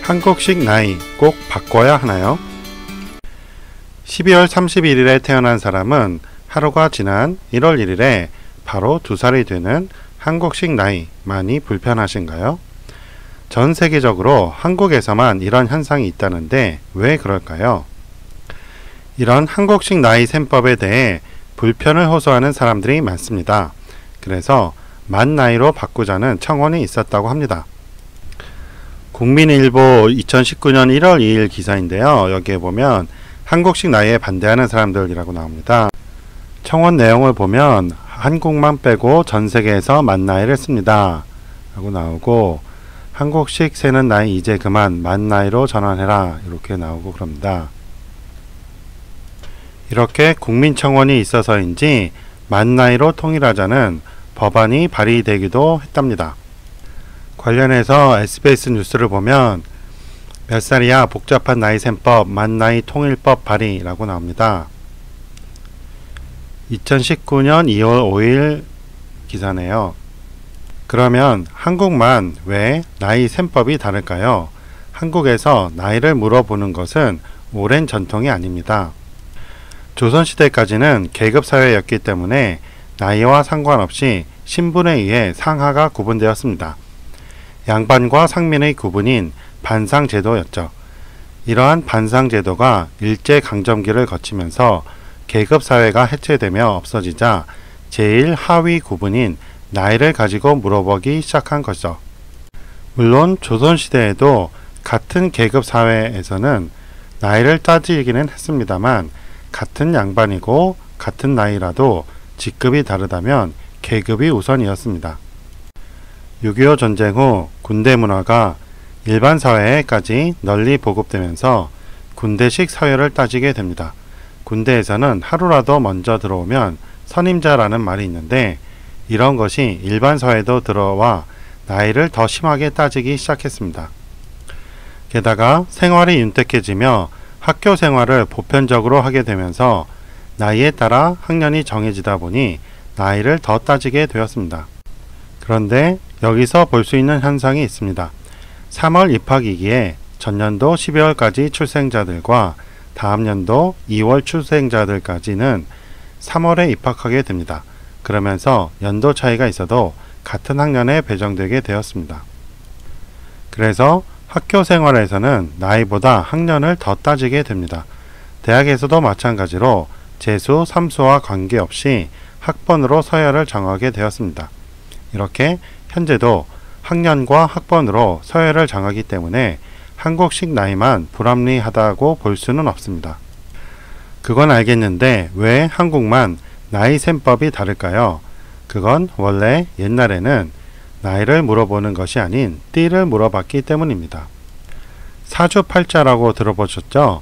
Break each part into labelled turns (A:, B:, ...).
A: 한국식 나이 꼭 바꿔야 하나요? 12월 31일에 태어난 사람은 하루가 지난 1월 1일에 바로 2살이 되는 한국식 나이 많이 불편하신가요? 전 세계적으로 한국에서만 이런 현상이 있다는데 왜 그럴까요? 이런 한국식 나이 셈법에 대해 불편을 호소하는 사람들이 많습니다. 그래서 만 나이로 바꾸자는 청원이 있었다고 합니다. 국민일보 2019년 1월 2일 기사인데요. 여기에 보면 한국식 나이에 반대하는 사람들이라고 나옵니다. 청원 내용을 보면 한국만 빼고 전 세계에서 만 나이를 씁니다 라고 나오고, 한국식 세는 나이 이제 그만 만 나이로 전환해라 이렇게 나오고 그럽니다. 이렇게 국민청원이 있어서인지 만 나이로 통일하자는 법안이 발의되기도 했답니다. 관련해서 SBS 뉴스를 보면 몇 살이야 복잡한 나이 셈법 만 나이 통일법 발의라고 나옵니다. 2019년 2월 5일 기사네요. 그러면 한국만 왜 나이 셈법이 다를까요? 한국에서 나이를 물어보는 것은 오랜 전통이 아닙니다. 조선시대까지는 계급사회였기 때문에 나이와 상관없이 신분에 의해 상하가 구분되었습니다. 양반과 상민의 구분인 반상제도였죠. 이러한 반상제도가 일제강점기를 거치면서 계급사회가 해체되며 없어지자 제일 하위 구분인 나이를 가지고 물어보기 시작한 것이죠. 물론 조선시대에도 같은 계급사회에서는 나이를 따지기는 했습니다만 같은 양반이고 같은 나이라도 직급이 다르다면 계급이 우선이었습니다. 6.25 전쟁 후 군대 문화가 일반 사회에까지 널리 보급되면서 군대식 사회를 따지게 됩니다. 군대에서는 하루라도 먼저 들어오면 선임자라는 말이 있는데 이런 것이 일반 사회도 들어와 나이를 더 심하게 따지기 시작했습니다. 게다가 생활이 윤택해지며 학교 생활을 보편적으로 하게 되면서 나이에 따라 학년이 정해지다 보니 나이를 더 따지게 되었습니다. 그런데 여기서 볼 수 있는 현상이 있습니다. 3월 입학이기에 전년도 12월까지 출생자들과 다음 년도 2월 출생자들까지는 3월에 입학하게 됩니다. 그러면서 연도 차이가 있어도 같은 학년에 배정되게 되었습니다. 그래서 학교 생활에서는 나이보다 학년을 더 따지게 됩니다. 대학에서도 마찬가지로 재수, 삼수와 관계없이 학번으로 서열을 정하게 되었습니다. 이렇게 현재도 학년과 학번으로 서열을 정하기 때문에 한국식 나이만 불합리하다고 볼 수는 없습니다. 그건 알겠는데 왜 한국만 나이 셈법이 다를까요? 그건 원래 옛날에는 나이를 물어보는 것이 아닌 띠를 물어봤기 때문입니다. 사주팔자라고 들어보셨죠?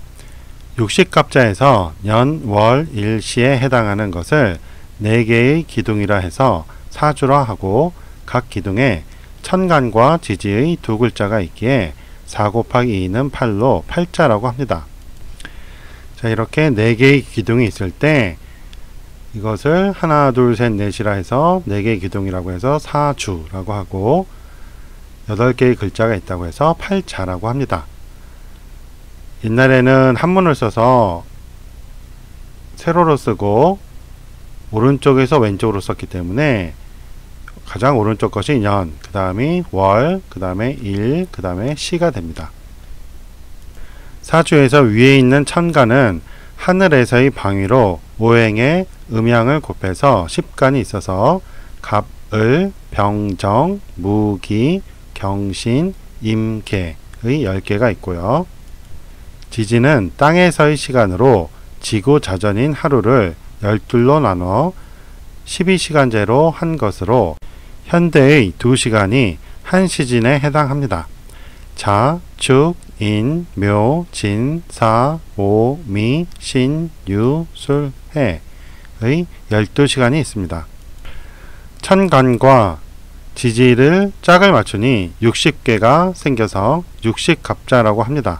A: 육식갑자에서 년, 월, 일, 시에 해당하는 것을 4개의 기둥이라 해서 사주라 하고 각 기둥에 천간과 지지의 2글자가 있기에 4 곱하기 2는 8로 팔자라고 합니다. 자, 이렇게 4개의 기둥이 있을 때 이것을 하나, 둘, 셋, 넷이라 해서 4개의 기둥이라고 해서 사주라고 하고 8개의 글자가 있다고 해서 팔자라고 합니다. 옛날에는 한문을 써서 세로로 쓰고 오른쪽에서 왼쪽으로 썼기 때문에 가장 오른쪽 것이 년, 그 다음이 월, 그 다음에 일, 그 다음에 시가 됩니다. 사주에서 위에 있는 천간은 하늘에서의 방위로 오행에 음양을 곱해서 10간이 있어서 갑, 을, 병정, 무기, 경신, 임계의 10개가 있고요. 지지는 땅에서의 시간으로 지구 자전인 하루를 12로 나눠 12시간제로 한 것으로 현대의 2시간이 한 시즌에 해당합니다. 자, 축, 인, 묘, 진, 사, 오, 미, 신, 유, 술, 해의 12시간이 있습니다. 천간과 지지를 짝을 맞추니 60개가 생겨서 육식갑자라고 합니다.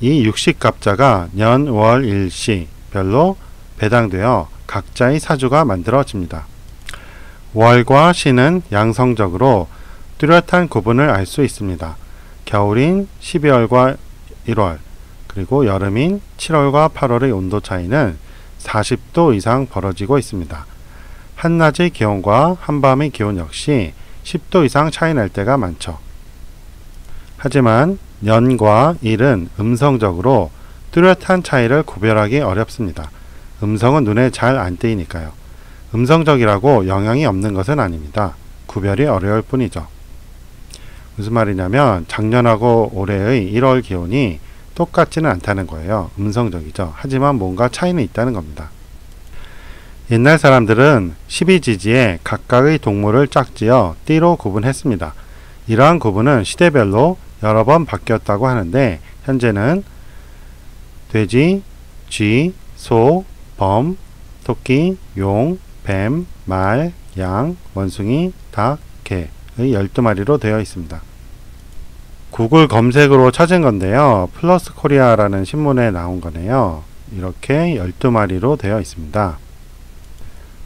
A: 이 육식갑자가 년, 월, 일, 시 별로 배당되어 각자의 사주가 만들어집니다. 월과 시는 양성적으로 뚜렷한 구분을 알 수 있습니다. 겨울인 12월과 1월, 그리고 여름인 7월과 8월의 온도 차이는 40도 이상 벌어지고 있습니다. 한낮의 기온과 한밤의 기온 역시 10도 이상 차이 날 때가 많죠. 하지만 년과 일은 음성적으로 뚜렷한 차이를 구별하기 어렵습니다. 음성은 눈에 잘 안 띄니까요. 음성적이라고 영향이 없는 것은 아닙니다. 구별이 어려울 뿐이죠. 무슨 말이냐면 작년하고 올해의 1월 기온이 똑같지는 않다는 거예요. 음성적이죠. 하지만 뭔가 차이는 있다는 겁니다. 옛날 사람들은 12지지에 각각의 동물을 짝지어 띠로 구분했습니다. 이러한 구분은 시대별로 여러 번 바뀌었다고 하는데 현재는 돼지, 쥐, 소, 범, 토끼, 용, 뱀, 말, 양, 원숭이, 닭, 개의 12마리로 되어 있습니다. 구글 검색으로 찾은 건데요. 플러스 코리아라는 신문에 나온 거네요. 이렇게 12마리로 되어 있습니다.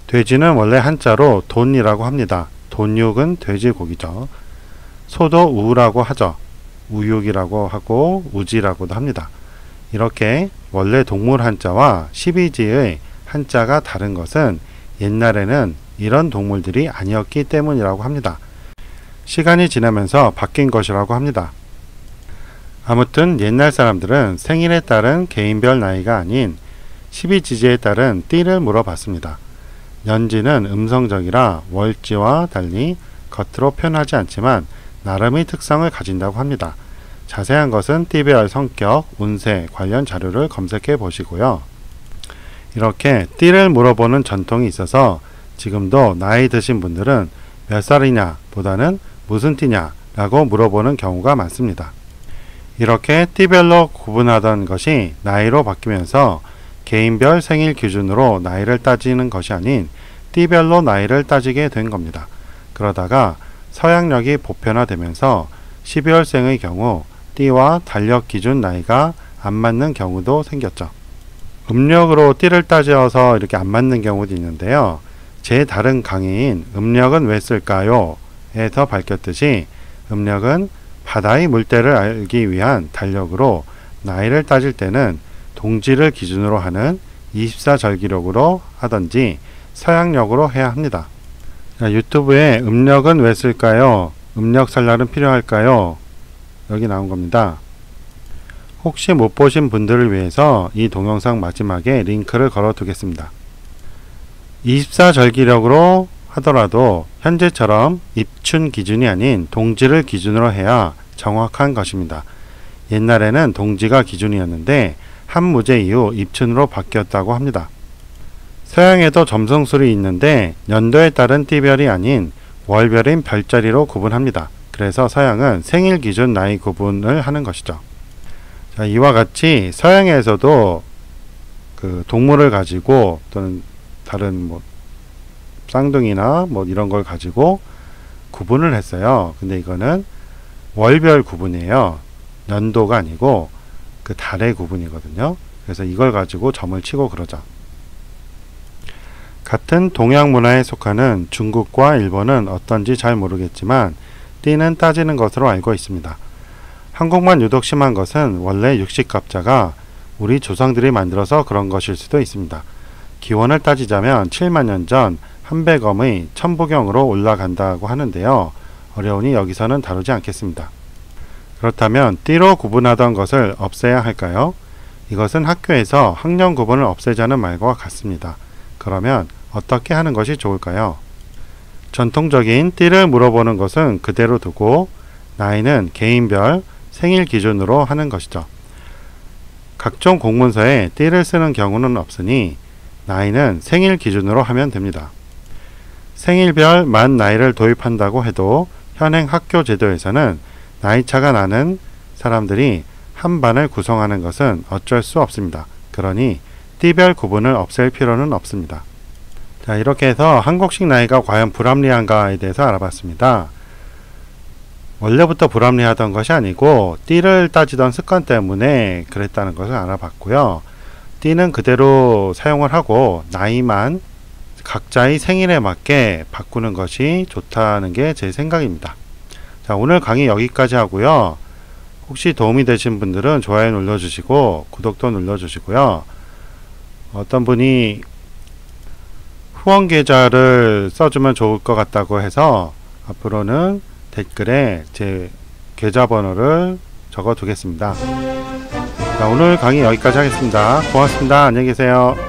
A: 돼지는 원래 한자로 돈이라고 합니다. 돈육은 돼지고기죠. 소도 우라고 하죠. 우육이라고 하고 우지라고도 합니다. 이렇게 원래 동물 한자와 12지의 한자가 다른 것은 옛날에는 이런 동물들이 아니었기 때문이라고 합니다. 시간이 지나면서 바뀐 것이라고 합니다. 아무튼 옛날 사람들은 생일에 따른 개인별 나이가 아닌 12지지에 따른 띠를 물어봤습니다. 년지는 음성적이라 월지와 달리 겉으로 표현하지 않지만 나름의 특성을 가진다고 합니다. 자세한 것은 띠별 성격, 운세 관련 자료를 검색해 보시고요. 이렇게 띠를 물어보는 전통이 있어서 지금도 나이 드신 분들은 몇 살이냐 보다는 무슨 띠냐 라고 물어보는 경우가 많습니다. 이렇게 띠별로 구분하던 것이 나이로 바뀌면서 개인별 생일 기준으로 나이를 따지는 것이 아닌 띠별로 나이를 따지게 된 겁니다. 그러다가 서양력이 보편화되면서 12월생의 경우 띠와 달력 기준 나이가 안 맞는 경우도 생겼죠. 음력으로 띠를 따져서 이렇게 안 맞는 경우도 있는데요. 제 다른 강의인 음력은 왜 쓸까요? 에서 밝혔듯이 음력은 바다의 물때를 알기 위한 달력으로 나이를 따질 때는 동지를 기준으로 하는 24절기력으로 하든지 서양력으로 해야 합니다. 자, 유튜브에 음력은 왜 쓸까요? 음력 설날은 필요할까요? 여기 나온 겁니다. 혹시 못 보신 분들을 위해서 이 동영상 마지막에 링크를 걸어 두겠습니다. 24절기력으로 하더라도 현재처럼 입춘 기준이 아닌 동지를 기준으로 해야 정확한 것입니다. 옛날에는 동지가 기준이었는데 한무제 이후 입춘으로 바뀌었다고 합니다. 서양에도 점성술이 있는데 연도에 따른 띠별이 아닌 월별인 별자리로 구분합니다. 그래서 서양은 생일 기준 나이 구분을 하는 것이죠. 자, 이와 같이 서양에서도 그 동물을 가지고 또는 다른 뭐 쌍둥이나 뭐 이런 걸 가지고 구분을 했어요. 근데 이거는 월별 구분이에요. 연도가 아니고 그 달의 구분이거든요. 그래서 이걸 가지고 점을 치고 그러죠. 같은 동양 문화에 속하는 중국과 일본은 어떤지 잘 모르겠지만 띠는 따지는 것으로 알고 있습니다. 한국만 유독 심한 것은 원래 육식갑자가 우리 조상들이 만들어서 그런 것일 수도 있습니다. 기원을 따지자면 7만 년 전 한백엄의 천부경으로 올라간다고 하는데요. 어려우니 여기서는 다루지 않겠습니다. 그렇다면 띠로 구분하던 것을 없애야 할까요? 이것은 학교에서 학년 구분을 없애자는 말과 같습니다. 그러면 어떻게 하는 것이 좋을까요? 전통적인 띠를 물어보는 것은 그대로 두고 나이는 개인별 생일 기준으로 하는 것이죠. 각종 공문서에 띠를 쓰는 경우는 없으니 나이는 생일 기준으로 하면 됩니다. 생일별 만 나이를 도입한다고 해도 현행 학교 제도에서는 나이차가 나는 사람들이 한 반을 구성하는 것은 어쩔 수 없습니다. 그러니 띠별 구분을 없앨 필요는 없습니다. 자, 이렇게 해서 한국식 나이가 과연 불합리한가에 대해서 알아봤습니다. 원래부터 불합리하던 것이 아니고 띠를 따지던 습관 때문에 그랬다는 것을 알아봤고요. 띠는 그대로 사용을 하고 나이만 각자의 생일에 맞게 바꾸는 것이 좋다는 게 제 생각입니다. 자, 오늘 강의 여기까지 하고요. 혹시 도움이 되신 분들은 좋아요 눌러주시고 구독도 눌러주시고요. 어떤 분이 후원 계좌를 써주면 좋을 것 같다고 해서 앞으로는 댓글에 제 계좌번호를 적어 두겠습니다. 자, 오늘 강의 여기까지 하겠습니다. 고맙습니다. 안녕히 계세요.